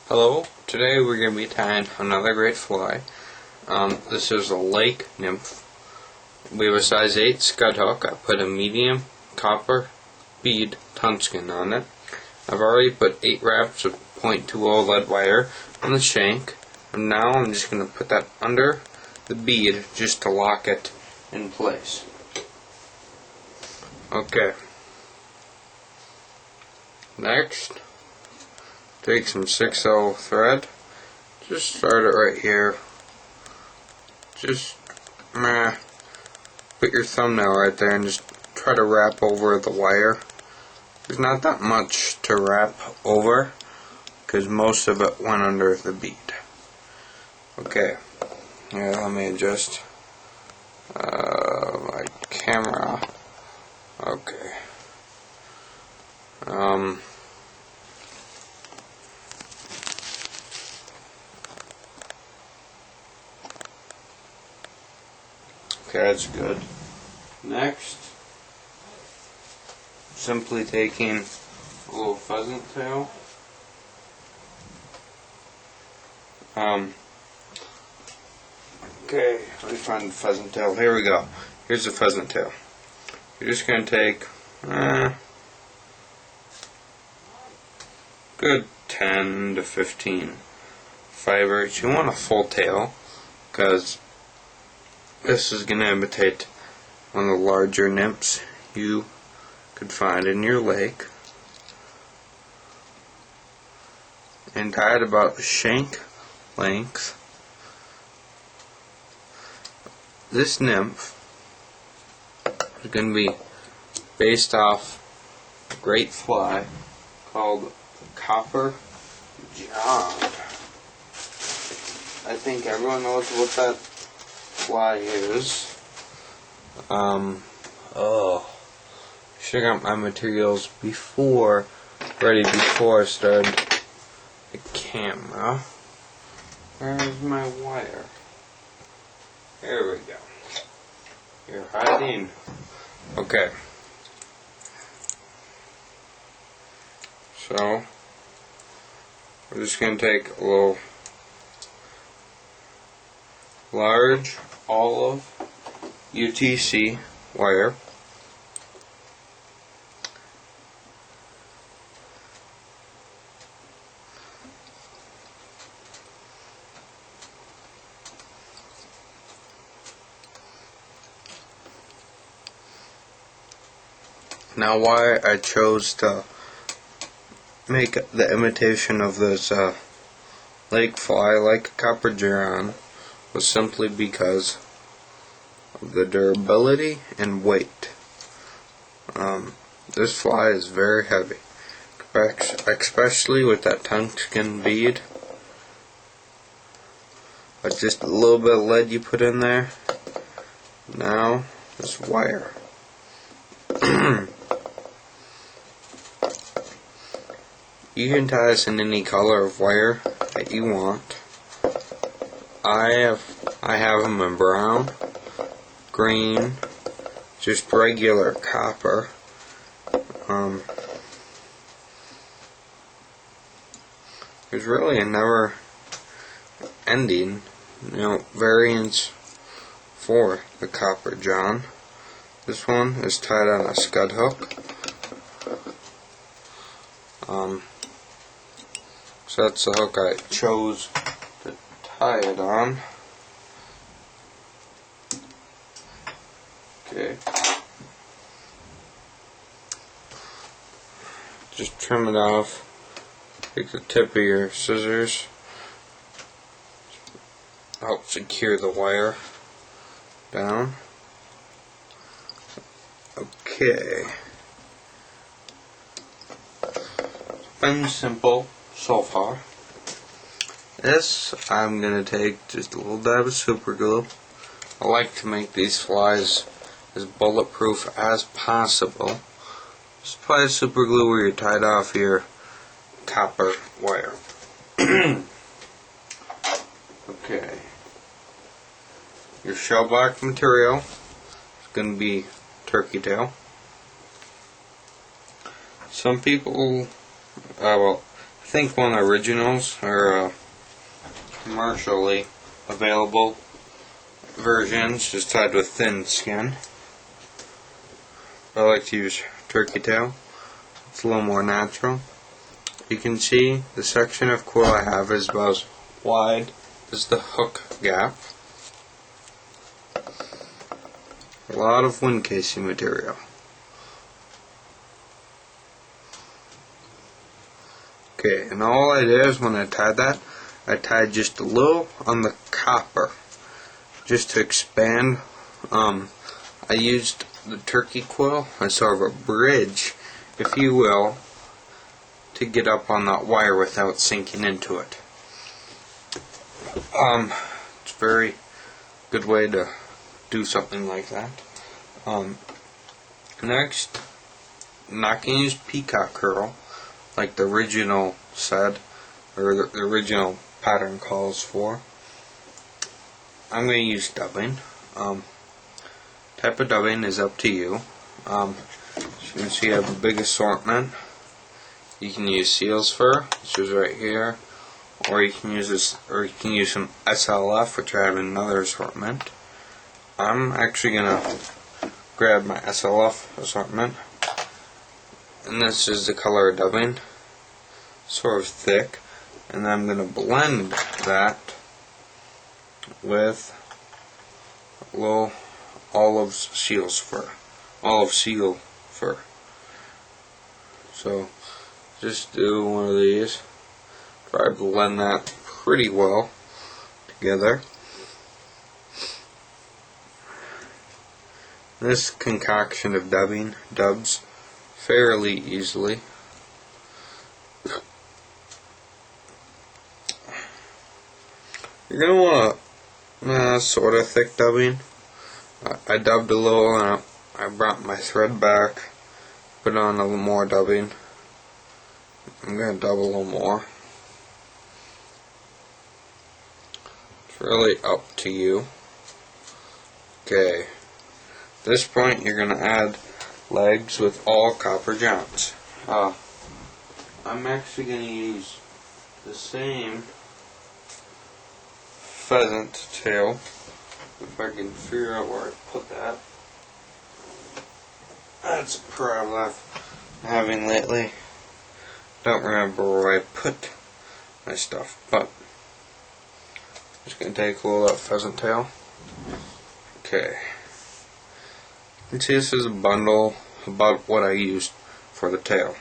Hello, today we're going to be tying another great fly. This is a lake nymph. We have a size 8 scud hook. I put a medium copper bead tungsten on it. I've already put 8 wraps of .20 lead wire on the shank, and now I'm just going to put that under the bead just to lock it in place. Okay. Next, take some 6/0 thread. Just start it right here. Just put your thumbnail right there and just try to wrap over the wire. There's not that much to wrap over because most of it went under the bead. Okay, here, let me adjust my camera. Okay. Okay, that's good. Next, simply taking a little pheasant tail. Okay, let me find the pheasant tail. Here we go. Here's the pheasant tail. You're just going to take good 10 to 15 fibers. You want a full tail because this is going to imitate one of the larger nymphs you could find in your lake, and tie it about shank length. This nymph is going to be based off a great fly called the Copper John. I think everyone knows what that fly is. Should have got my materials ready before I started the camera. Where's my wire? There we go. You're hiding. Okay. So, we're just going to take a little large olive UTC wire. Now, why I chose to make the imitation of this lake fly like a copper John was simply because of the durability and weight. This fly is very heavy, especially with that tungsten bead. But just a little bit of lead you put in there. Now, this wire. You can tie this in any color of wire that you want. I have them in brown, green, just regular copper. There's really a never ending, variants for the Copper John. This one is tied on a scud hook. So that's the hook I chose to tie it on. Okay. Just trim it off. Take the tip of your scissors. Help secure the wire down. Okay. It's been simple so far. This, I'm going to take just a little dab of super glue. I like to make these flies as bulletproof as possible. Just apply super glue where you're tied off your copper wire. Okay. Your shell black material is going to be turkey tail. Some people, think one of the originals are commercially available versions, just tied with thin skin. I like to use turkey tail. It's a little more natural. You can see the section of quill I have is about as wide as the hook gap. A lot of wind casing material. Okay, and all I did is when I tied that, I tied just a little on the copper, just to expand. I used the turkey quill as sort of a bridge, if you will, to get up on that wire without sinking into it. It's a very good way to do something like that. Next, I'm not going to use peacock curl like the original said, or the original pattern calls for. I'm going to use dubbing. Type of dubbing is up to you. As you can see, I have a big assortment. You can use seal's fur, which is right here, or you can use this, or you can use some SLF, which I have in another assortment. I'm actually gonna grab my SLF assortment, and this is the color of dubbing, sort of thick, and then I'm gonna blend that with a little olive seal fur. So just do one of these. Try to blend that pretty well together. This concoction of dubs fairly easily. You're going to want sort of thick dubbing. I dubbed a little and I brought my thread back, put on a little more dubbing. I'm going to dub a little more. It's really up to you. Okay. At this point you're going to add legs with all copper johns. I'm actually going to use the same pheasant tail, if I can figure out where I put that. That's a problem I'm having lately. Don't remember where I put my stuff, but I'm just going to take a little of that pheasant tail. Okay. You can see this is a bundle about what I used for the tail.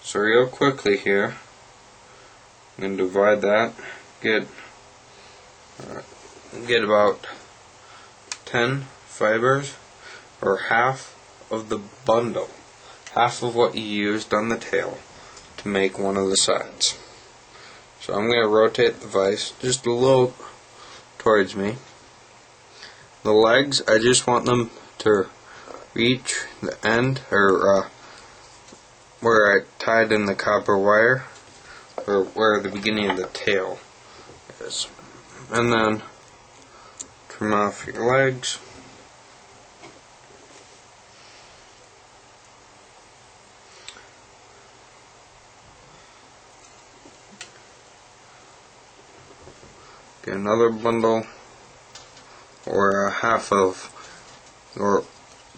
So real quickly here, I'm going to divide that, get about 10 fibers, or half of the bundle, half of what you used on the tail to make one of the sides. So I'm going to rotate the vise just a little towards me. The legs, I just want them to reach the end, or where I tied in the copper wire, or where the beginning of the tail is. And then trim off your legs. Get another bundle, or a half of your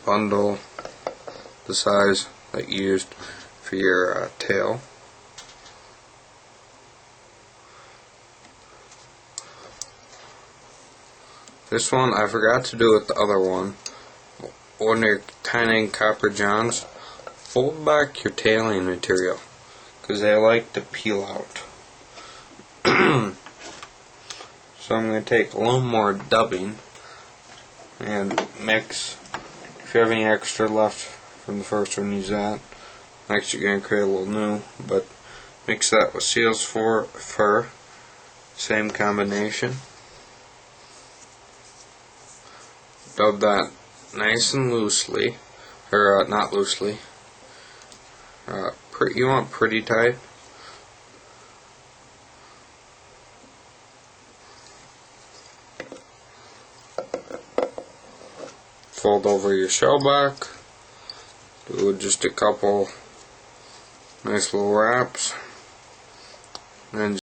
bundle, the size that you used for your tail. This one I forgot to do with the other one. When you're tying copper johns, fold back your tailing material, because they like to peel out. So I'm going to take a little more dubbing and mix. If you have any extra left from the first one, use that. I'm actually going to create a little new, but mix that with seal's fur, same combination. Dub that nice and loosely, or not loosely. You want pretty tight. Fold over your shell back, do just a couple nice little wraps, and